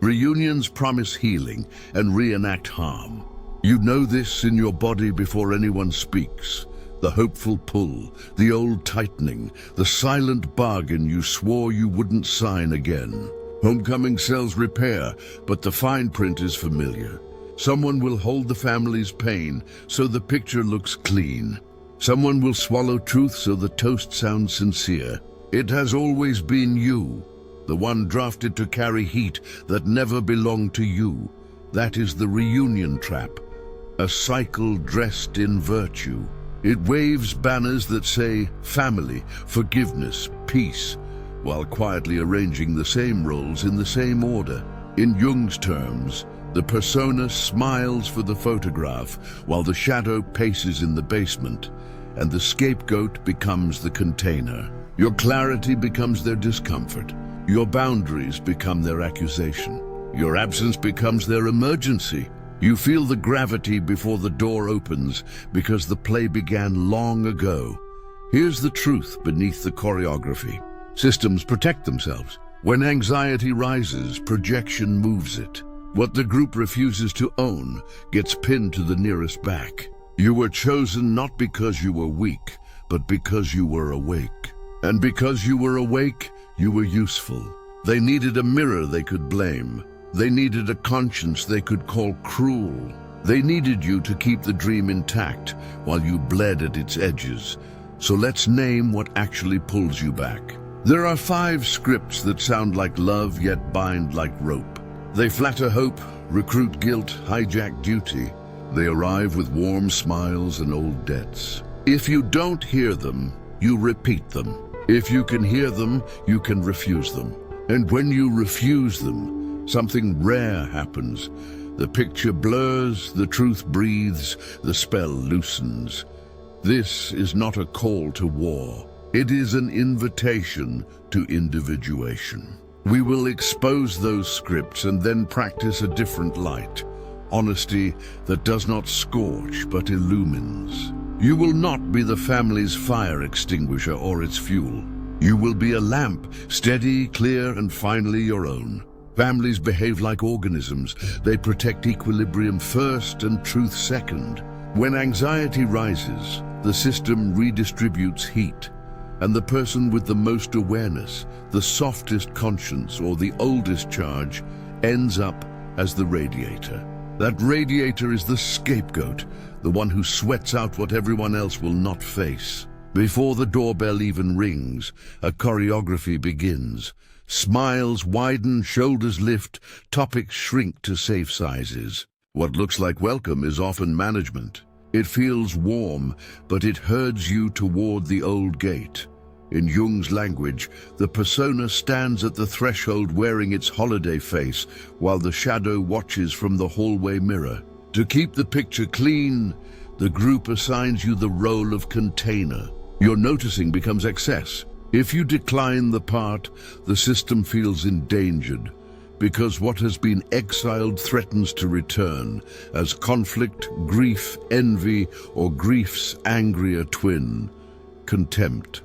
Reunions promise healing and reenact harm. You know this in your body before anyone speaks. The hopeful pull, the old tightening, the silent bargain you swore you wouldn't sign again. Homecoming sells repair, but the fine print is familiar. Someone will hold the family's pain so the picture looks clean. Someone will swallow truth so the toast sounds sincere. It has always been you, the one drafted to carry heat that never belonged to you. That is the reunion trap, a cycle dressed in virtue. It waves banners that say family, forgiveness, peace, while quietly arranging the same roles in the same order. In Jung's terms, the persona smiles for the photograph while the shadow paces in the basement, and the scapegoat becomes the container. Your clarity becomes their discomfort. Your boundaries become their accusation. Your absence becomes their emergency. You feel the gravity before the door opens because the play began long ago. Here's the truth beneath the choreography. Systems protect themselves. When anxiety rises, projection moves it. What the group refuses to own gets pinned to the nearest back. You were chosen not because you were weak, but because you were awake. And because you were awake, you were useful. They needed a mirror they could blame. They needed a conscience they could call cruel. They needed you to keep the dream intact while you bled at its edges. So let's name what actually pulls you back. There are 5 scripts that sound like love yet bind like rope. They flatter hope, recruit guilt, hijack duty. They arrive with warm smiles and old debts. If you don't hear them, you repeat them. If you can hear them, you can refuse them. And when you refuse them, something rare happens. The picture blurs, the truth breathes, the spell loosens. This is not a call to war. It is an invitation to individuation. We will expose those scripts and then practice a different light. Honesty that does not scorch but illumines. You will not be the family's fire extinguisher or its fuel. You will be a lamp, steady, clear, and finally your own. Families behave like organisms. They protect equilibrium first and truth second. When anxiety rises, the system redistributes heat, and the person with the most awareness, the softest conscience, or the oldest charge ends up as the radiator. That radiator is the scapegoat, the one who sweats out what everyone else will not face. Before the doorbell even rings, a choreography begins. Smiles widen, shoulders lift, topics shrink to safe sizes. What looks like welcome is often management. It feels warm, but it herds you toward the old gate. In Jung's language, the persona stands at the threshold wearing its holiday face, while the shadow watches from the hallway mirror. To keep the picture clean, the group assigns you the role of container. Your noticing becomes excess. If you decline the part, the system feels endangered, because what has been exiled threatens to return as conflict, grief, envy, or grief's angrier twin, contempt.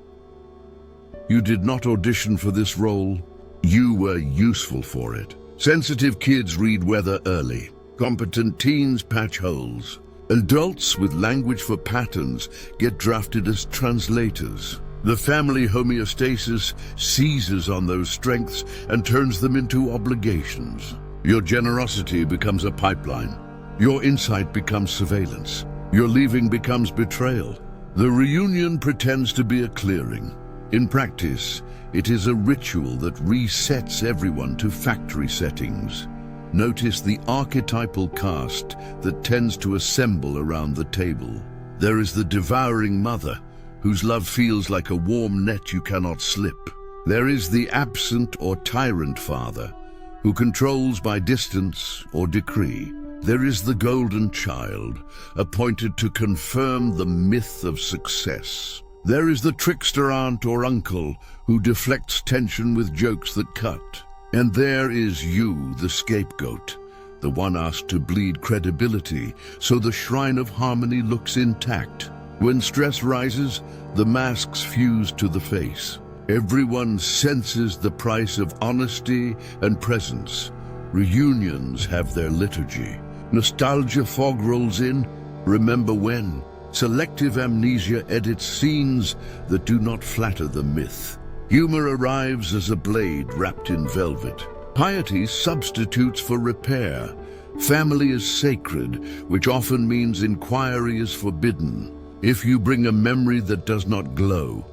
You did not audition for this role. You were useful for it. Sensitive kids read weather early. Competent teens patch holes. Adults with language for patterns get drafted as translators. The family homeostasis seizes on those strengths and turns them into obligations. Your generosity becomes a pipeline. Your insight becomes surveillance. Your leaving becomes betrayal. The reunion pretends to be a clearing. In practice, it is a ritual that resets everyone to factory settings. Notice the archetypal cast that tends to assemble around the table. There is the devouring mother, whose love feels like a warm net you cannot slip. There is the absent or tyrant father, who controls by distance or decree. There is the golden child, appointed to confirm the myth of success. There is the trickster aunt or uncle, who deflects tension with jokes that cut. And there is you, the scapegoat, the one asked to bleed credibility so the shrine of harmony looks intact. When stress rises, the masks fuse to the face. Everyone senses the price of honesty and presence. Reunions have their liturgy. Nostalgia fog rolls in. Remember when? Selective amnesia edits scenes that do not flatter the myth. Humor arrives as a blade wrapped in velvet. Piety substitutes for repair. Family is sacred, which often means inquiry is forbidden. If you bring a memory that does not glow,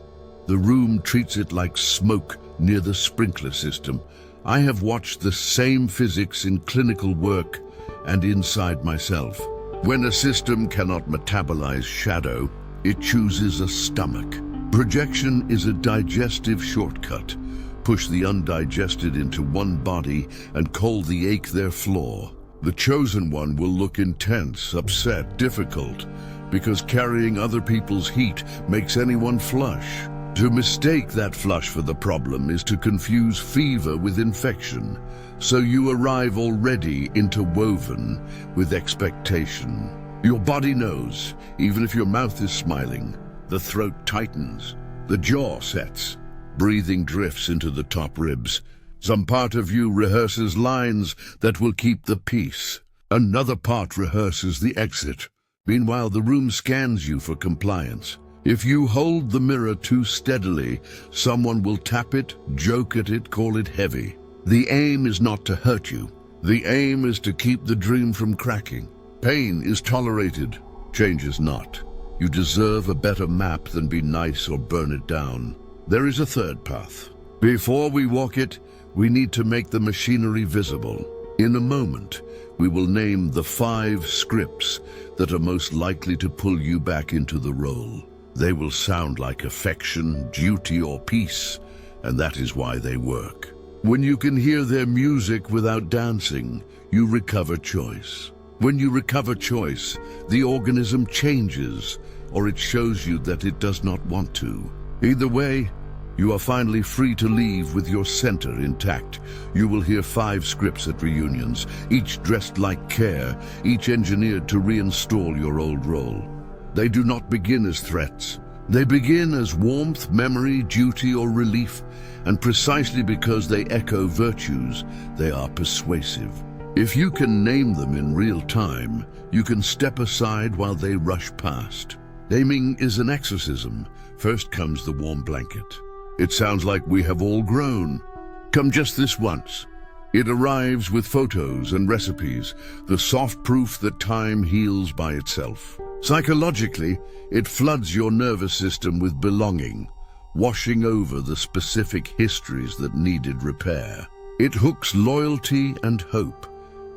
the room treats it like smoke near the sprinkler system. I have watched the same physics in clinical work and inside myself. When a system cannot metabolize shadow, it chooses a stomach. Projection is a digestive shortcut. Push the undigested into one body and call the ache their floor. The chosen one will look intense, upset, difficult, because carrying other people's heat makes anyone flush. To mistake that flush for the problem is to confuse fever with infection, so you arrive already interwoven with expectation. Your body knows, even if your mouth is smiling. The throat tightens, the jaw sets, breathing drifts into the top ribs. Some part of you rehearses lines that will keep the peace. Another part rehearses the exit. Meanwhile, the room scans you for compliance. If you hold the mirror too steadily, someone will tap it, joke at it, call it heavy. The aim is not to hurt you. The aim is to keep the dream from cracking. Pain is tolerated, change is not. You deserve a better map than be nice or burn it down. There is a third path. Before we walk it, we need to make the machinery visible. In a moment, we will name the 5 scripts that are most likely to pull you back into the role. They will sound like affection, duty, or peace, and that is why they work. When you can hear their music without dancing, you recover choice. When you recover choice, the organism changes, or it shows you that it does not want to. Either way, you are finally free to leave with your center intact. You will hear 5 scripts at reunions, each dressed like care, each engineered to reinstall your old role. They do not begin as threats. They begin as warmth, memory, duty, or relief, and precisely because they echo virtues, they are persuasive. If you can name them in real time, you can step aside while they rush past. Naming is an exorcism. First comes the warm blanket. It sounds like we have all grown. Come just this once. It arrives with photos and recipes, the soft proof that time heals by itself. Psychologically, it floods your nervous system with belonging, washing over the specific histories that needed repair. It hooks loyalty and hope,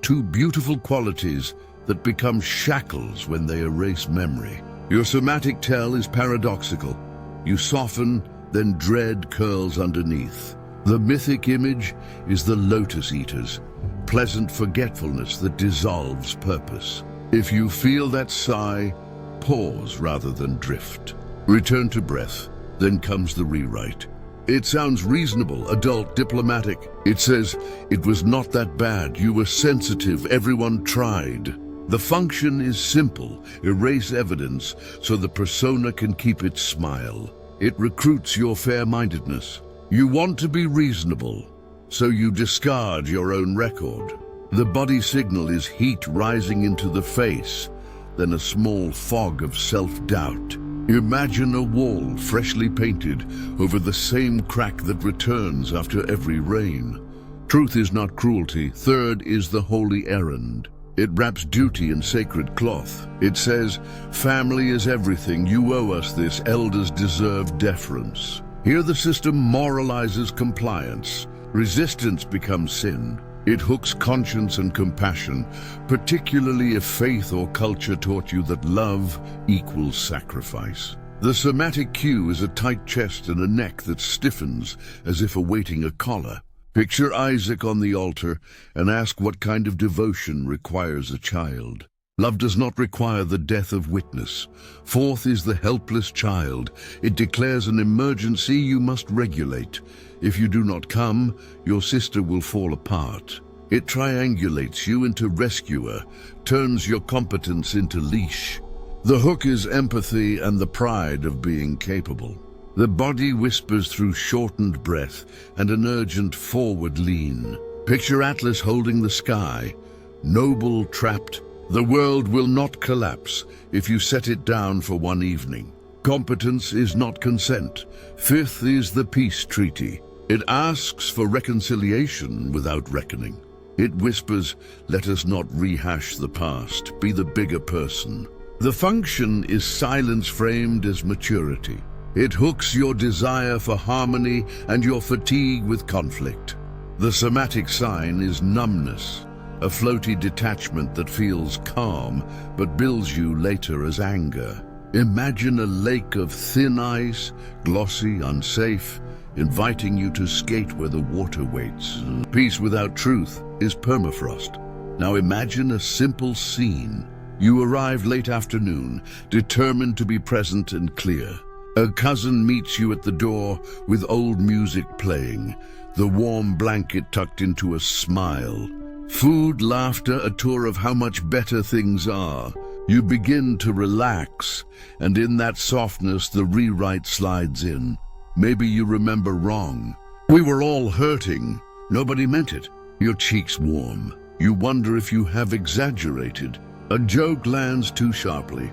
2 beautiful qualities that become shackles when they erase memory. Your somatic tell is paradoxical. You soften, then dread curls underneath. The mythic image is the lotus eaters, pleasant forgetfulness that dissolves purpose. If you feel that sigh, pause rather than drift. Return to breath, then comes the rewrite. It sounds reasonable, adult, diplomatic. It says, it was not that bad, you were sensitive, everyone tried. The function is simple, erase evidence so the persona can keep its smile. It recruits your fair-mindedness. You want to be reasonable, so you discard your own record. The body signal is heat rising into the face, then a small fog of self-doubt. Imagine a wall freshly painted over the same crack that returns after every rain. Truth is not cruelty. Third is the holy errand. It wraps duty in sacred cloth. It says, family is everything, you owe us this, elders deserve deference. Here the system moralizes compliance. Resistance becomes sin. It hooks conscience and compassion, particularly if faith or culture taught you that love equals sacrifice. The somatic cue is a tight chest and a neck that stiffens as if awaiting a collar. Picture Isaac on the altar and ask what kind of devotion requires a child. Love does not require the death of witness. Fourth is the helpless child. It declares an emergency you must regulate. If you do not come, your sister will fall apart. It triangulates you into rescuer, turns your competence into leash. The hook is empathy and the pride of being capable. The body whispers through shortened breath and an urgent forward lean. Picture Atlas holding the sky, noble trapped. The world will not collapse if you set it down for one evening. Competence is not consent. Fifth is the peace treaty. It asks for reconciliation without reckoning. It whispers, let us not rehash the past, be the bigger person. The function is silence framed as maturity. It hooks your desire for harmony and your fatigue with conflict. The somatic sign is numbness, a floaty detachment that feels calm but bills you later as anger. Imagine a lake of thin ice, glossy, unsafe, inviting you to skate where the water waits. Peace without truth is permafrost. Now imagine a simple scene. You arrive late afternoon, determined to be present and clear. A cousin meets you at the door with old music playing, the warm blanket tucked into a smile. Food, laughter, a tour of how much better things are. You begin to relax, and in that softness the rewrite slides in. Maybe you remember wrong. We were all hurting. Nobody meant it. Your cheeks warm. You wonder if you have exaggerated. A joke lands too sharply.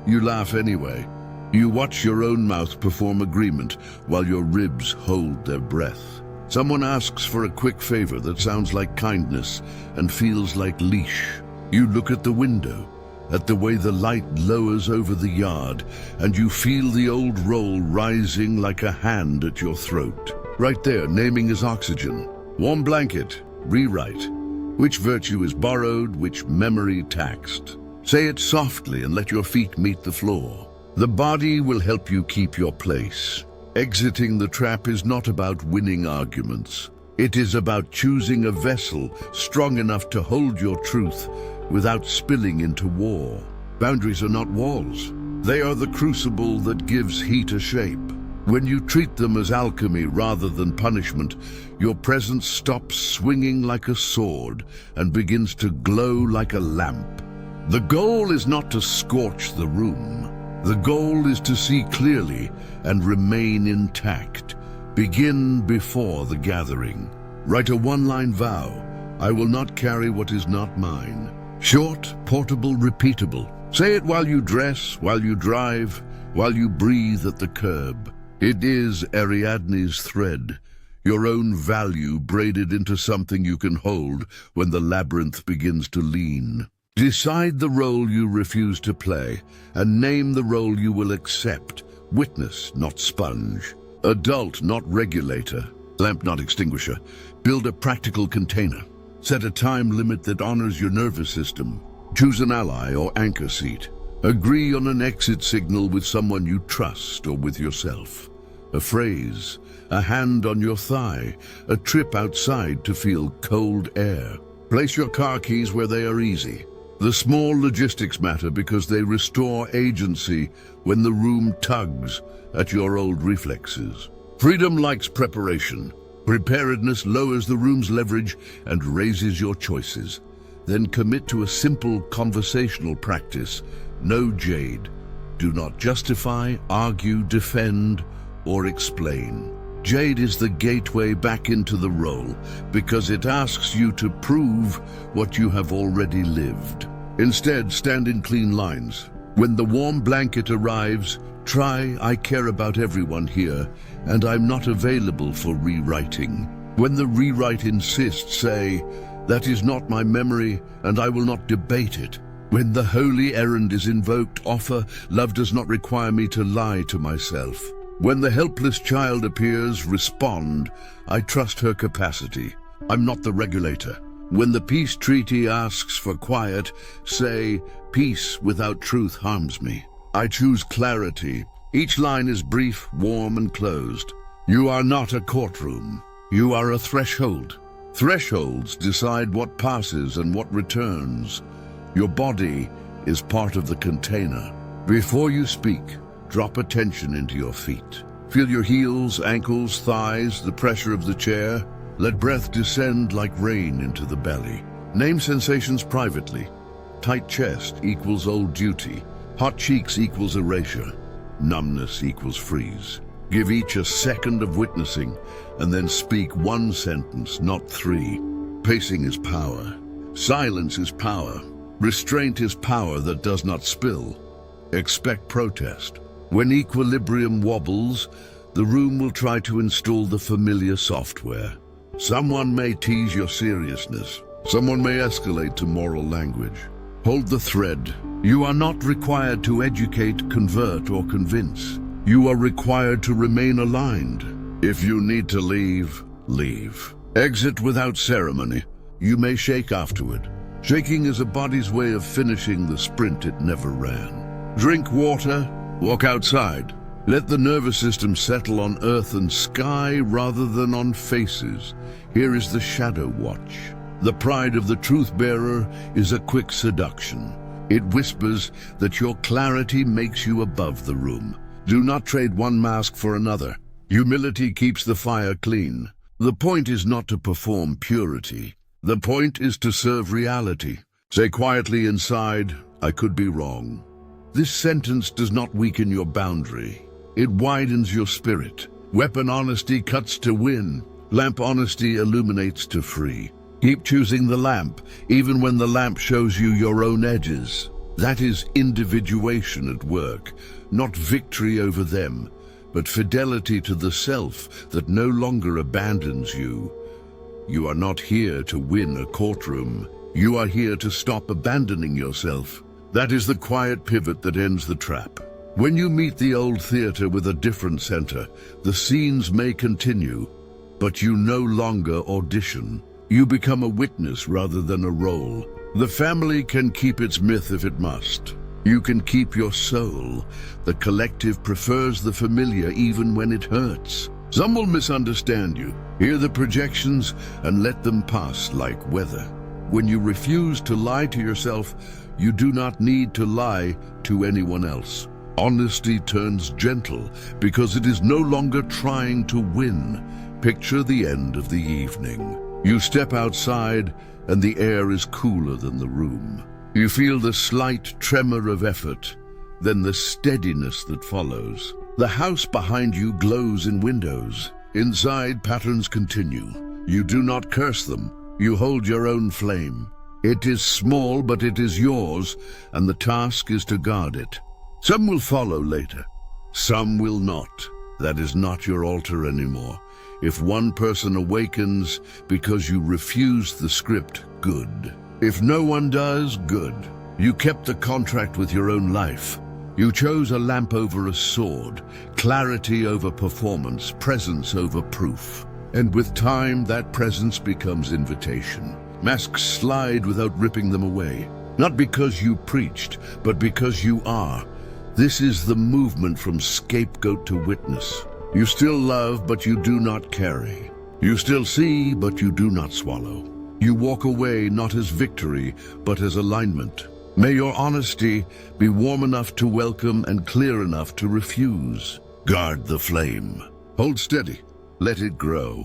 You laugh anyway. You watch your own mouth perform agreement while your ribs hold their breath. Someone asks for a quick favor that sounds like kindness and feels like leash. You look at the window, at the way the light lowers over the yard, and you feel the old role rising like a hand at your throat. Right there, naming is oxygen. Warm blanket, rewrite. Which virtue is borrowed, which memory taxed? Say it softly and let your feet meet the floor. The body will help you keep your place. Exiting the trap is not about winning arguments. It is about choosing a vessel strong enough to hold your truth without spilling into war. Boundaries are not walls. They are the crucible that gives heat a shape. When you treat them as alchemy rather than punishment, your presence stops swinging like a sword and begins to glow like a lamp. The goal is not to scorch the room. The goal is to see clearly and remain intact. Begin before the gathering. Write a one-line vow. I will not carry what is not mine. Short, portable, repeatable. Say it while you dress, while you drive, while you breathe at the curb. It is Ariadne's thread, your own value braided into something you can hold when the labyrinth begins to lean. Decide the role you refuse to play, and name the role you will accept. Witness, not sponge. Adult, not regulator. Lamp, not extinguisher. Build a practical container. Set a time limit that honors your nervous system. Choose an ally or anchor seat. Agree on an exit signal with someone you trust or with yourself. A phrase, a hand on your thigh, a trip outside to feel cold air. Place your car keys where they are easy. The small logistics matter because they restore agency when the room tugs at your old reflexes. Freedom likes preparation. Preparedness lowers the room's leverage and raises your choices. Then commit to a simple conversational practice. No jade. Do not justify, argue, defend, or explain. Jade is the gateway back into the role because it asks you to prove what you have already lived. Instead, stand in clean lines. When the warm blanket arrives, try, I care about everyone here, and I'm not available for rewriting. When the rewrite insists, say, that is not my memory, and I will not debate it. When the holy errand is invoked, offer, love does not require me to lie to myself. When the helpless child appears, respond, I trust her capacity. I'm not the regulator. When the peace treaty asks for quiet, say, peace without truth harms me. I choose clarity. Each line is brief, warm, and closed. You are not a courtroom. You are a threshold. Thresholds decide what passes and what returns. Your body is part of the container. Before you speak, drop attention into your feet. Feel your heels, ankles, thighs, the pressure of the chair. Let breath descend like rain into the belly. Name sensations privately. Tight chest equals old duty. Hot cheeks equals erasure. Numbness equals freeze. Give each a second of witnessing, and then speak one sentence, not three. Pacing is power. Silence is power. Restraint is power that does not spill. Expect protest. When equilibrium wobbles, the room will try to install the familiar software. Someone may tease your seriousness. Someone may escalate to moral language. Hold the thread. You are not required to educate, convert, or convince. You are required to remain aligned. If you need to leave, leave. Exit without ceremony. You may shake afterward. Shaking is a body's way of finishing the sprint it never ran. Drink water, walk outside. Let the nervous system settle on earth and sky rather than on faces. Here is the shadow watch. The pride of the truth-bearer is a quick seduction. It whispers that your clarity makes you above the room. Do not trade one mask for another. Humility keeps the fire clean. The point is not to perform purity. The point is to serve reality. Say quietly inside, I could be wrong. This sentence does not weaken your boundary. It widens your spirit. Weapon honesty cuts to win. Lamp honesty illuminates to free. Keep choosing the lamp, even when the lamp shows you your own edges. That is individuation at work, not victory over them, but fidelity to the self that no longer abandons you. You are not here to win a courtroom. You are here to stop abandoning yourself. That is the quiet pivot that ends the trap. When you meet the old theater with a different center, the scenes may continue, but you no longer audition. You become a witness rather than a role. The family can keep its myth if it must. You can keep your soul. The collective prefers the familiar even when it hurts. Some will misunderstand you. Hear the projections and let them pass like weather. When you refuse to lie to yourself, you do not need to lie to anyone else. Honesty turns gentle because it is no longer trying to win. Picture the end of the evening. You step outside and the air is cooler than the room. You feel the slight tremor of effort, then the steadiness that follows. The house behind you glows in windows. Inside, patterns continue. You do not curse them. You hold your own flame. It is small, but it is yours, and the task is to guard it. Some will follow later. Some will not. That is not your altar anymore. If one person awakens because you refuse the script, good. If no one does, good. You kept the contract with your own life. You chose a lamp over a sword, clarity over performance, presence over proof. And with time, that presence becomes invitation. Masks slide without ripping them away. Not because you preached, but because you are. This is the movement from scapegoat to witness. You still love, but you do not carry. You still see, but you do not swallow. You walk away not as victory, but as alignment. May your honesty be warm enough to welcome and clear enough to refuse. Guard the flame. Hold steady. Let it grow.